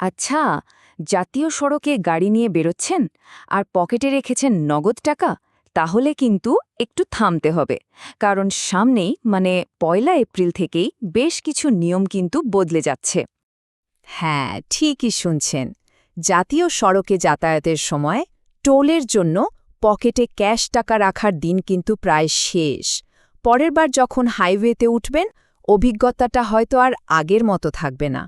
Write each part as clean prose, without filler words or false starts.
আচ্ছা, জাতীয় সড়কে গাড়ি নিয়ে বেরোচ্ছেন আর পকেটে রেখেছেন নগদ টাকা, তাহলে কিন্তু একটু থামতে হবে। কারণ সামনেই মানে ১ এপ্রিল থেকেই বেশ কিছু নিয়ম কিন্তু বদলে যাচ্ছে। হ্যাঁ, ঠিকই শুনছেন। জাতীয় সড়কে যাতায়াতের সময় টোলের জন্য পকেটে ক্যাশ টাকা রাখার দিন কিন্তু প্রায় শেষ। পরের বার যখন হাইওয়েতে উঠবেন, অভিজ্ঞতাটা হয়তো আর আগের মতো থাকবে না।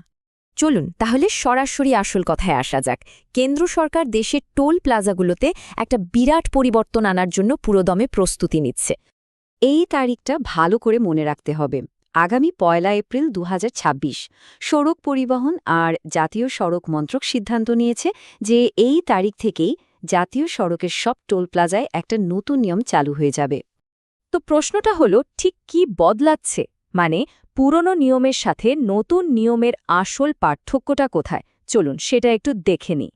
চলুন তাহলে সরাসরি আসল কথায় আসা যাক। কেন্দ্র সরকার দেশের টোল প্লাজাগুলোতে একটা বিরাট পরিবর্তন আনার জন্য পুরোদমে প্রস্তুতি নিচ্ছে। এই তারিখটা ভালো করে মনে রাখতে হবে। আগামী ১ এপ্রিল ২০২৬ সড়ক পরিবহন আর জাতীয় সড়ক মন্ত্রক সিদ্ধান্ত নিয়েছে যে এই তারিখ থেকেই জাতীয় সড়কের সব টোল প্লাজায় একটা নতুন নিয়ম চালু হয়ে যাবে। তো প্রশ্নটা হলো, ঠিক কি বদলাচ্ছে? মানে পুরনো নিয়মের সাথে নতুন নিয়মের আসল পার্থক্যটা কোথায়? চলুন সেটা একটু দেখে নিই।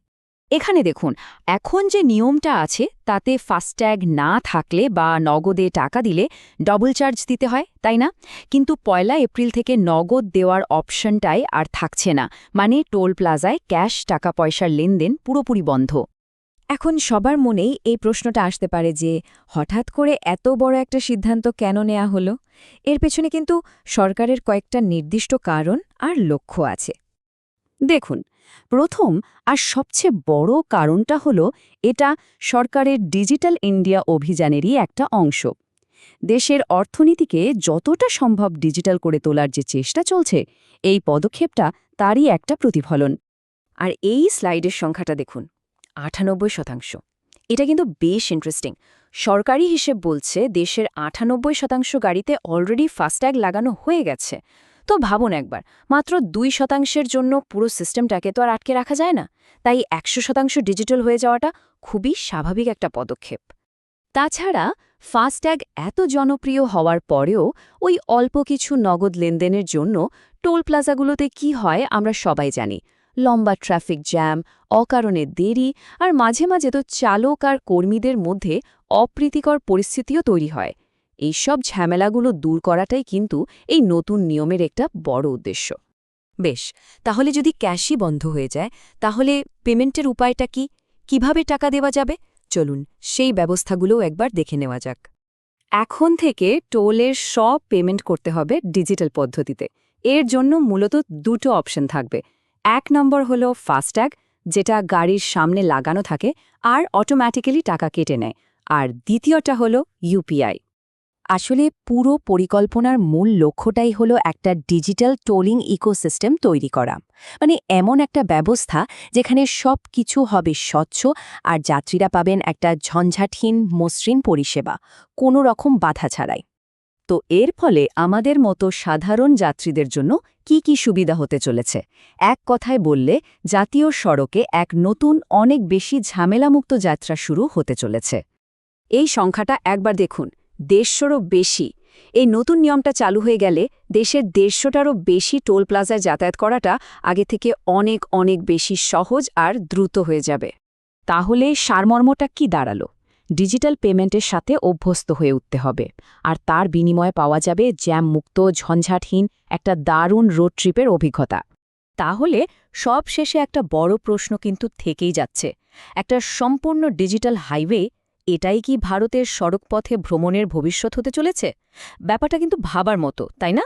এখানে দেখুন, এখন যে নিয়মটা আছে তাতে ফাস্ট্যাগ না থাকলে বা নগদে টাকা দিলে ডবল চার্জ দিতে হয়, তাই না? কিন্তু ১ এপ্রিল থেকে নগদ দেওয়ার অপশনটাই আর থাকছে না। মানে টোল প্লাজায় ক্যাশ টাকা পয়সার লেনদেন পুরোপুরি বন্ধ। এখন সবার মনেই এই প্রশ্নটা আসতে পারে যে হঠাৎ করে এত বড় একটা সিদ্ধান্ত কেন নেওয়া হলো? এর পেছনে কিন্তু সরকারের কয়েকটা নির্দিষ্ট কারণ আর লক্ষ্য আছে। দেখুন, প্রথম আর সবচেয়ে বড় কারণটা হলো এটা সরকারের ডিজিটাল ইন্ডিয়া অভিযানেরই একটা অংশ। দেশের অর্থনীতিকে যতটা সম্ভব ডিজিটাল করে তোলার যে চেষ্টা চলছে, এই পদক্ষেপটা তারই একটা প্রতিফলন। আর এই স্লাইডের সংখ্যাটা দেখুন, ৯৮%। এটা কিন্তু বেশ ইন্টারেস্টিং। সরকারি হিসেব বলছে দেশের ৯৮% গাড়িতে অলরেডি ফাস্ট্যাগ লাগানো হয়ে গেছে। তো ভাবুন একবার, মাত্র ২% জন্য পুরো সিস্টেমটাকে তো আর আটকে রাখা যায় না। তাই ১০০% ডিজিটাল হয়ে যাওয়াটা খুবই স্বাভাবিক একটা পদক্ষেপ। তাছাড়া ফাস্ট্যাগ এত জনপ্রিয় হওয়ার পরেও ওই অল্প কিছু নগদ লেনদেনের জন্য টোল প্লাজাগুলোতে কি হয় আমরা সবাই জানি। লম্বা ট্রাফিক জ্যাম, অকারণে দেরি, আর মাঝে মাঝে তো চালক আর কর্মীদের মধ্যে অপ্রীতিকর পরিস্থিতিও তৈরি হয়। এইসব ঝামেলাগুলো দূর করাটাই কিন্তু এই নতুন নিয়মের একটা বড় উদ্দেশ্য। বেশ, তাহলে যদি ক্যাশই বন্ধ হয়ে যায়, তাহলে পেমেন্টের উপায়টা কি? কিভাবে টাকা দেওয়া যাবে? চলুন সেই ব্যবস্থাগুলোও একবার দেখে নেওয়া যাক। এখন থেকে টোলের সব পেমেন্ট করতে হবে ডিজিটাল পদ্ধতিতে। এর জন্য মূলত দুটো অপশন থাকবে। ১ নম্বর হলো ফাস্ট্যাগ, যেটা গাড়ির সামনে লাগানো থাকে আর অটোম্যাটিক্যালি টাকা কেটে নেয়। আর দ্বিতীয়টা হলো ইউপিআই। আসলে পুরো পরিকল্পনার মূল লক্ষ্যটাই হলো একটা ডিজিটাল টোলিং ইকোসিস্টেম তৈরি করা। মানে এমন একটা ব্যবস্থা যেখানে সব কিছু হবে স্বচ্ছ আর যাত্রীরা পাবেন একটা ঝঞ্ঝাটহীন মসৃণ পরিষেবা, কোনো রকম বাধা ছাড়াই। তো এর ফলে আমাদের মতো সাধারণ যাত্রীদের জন্য কি কি সুবিধা হতে চলেছে? এক কথায় বললে, জাতীয় সড়কে এক নতুন অনেক বেশি ঝামেলামুক্ত যাত্রা শুরু হতে চলেছে। এই সংখ্যাটা একবার দেখুন, ১৫০রও বেশি। এই নতুন নিয়মটা চালু হয়ে গেলে দেশের ১৫০টারও বেশি টোল প্লাজায় যাতায়াত করাটা আগে থেকে অনেক অনেক বেশি সহজ আর দ্রুত হয়ে যাবে। তাহলে সারমর্মটা কি দাঁড়ালো? ডিজিটাল পেমেন্টের সাথে অভ্যস্ত হয়ে উঠতে হবে, আর তার বিনিময়ে পাওয়া যাবে জ্যাম-মুক্ত, ঝঞ্ঝাটহীন একটা দারুণ রোড ট্রিপের অভিজ্ঞতা। তাহলে সব শেষে একটা বড় প্রশ্ন কিন্তু থেকেই যাচ্ছে, একটা সম্পূর্ণ ডিজিটাল হাইওয়ে, এটাই কি ভারতের সড়কপথে ভ্রমণের ভবিষ্যৎ হতে চলেছে? ব্যাপারটা কিন্তু ভাবার মতো, তাই না?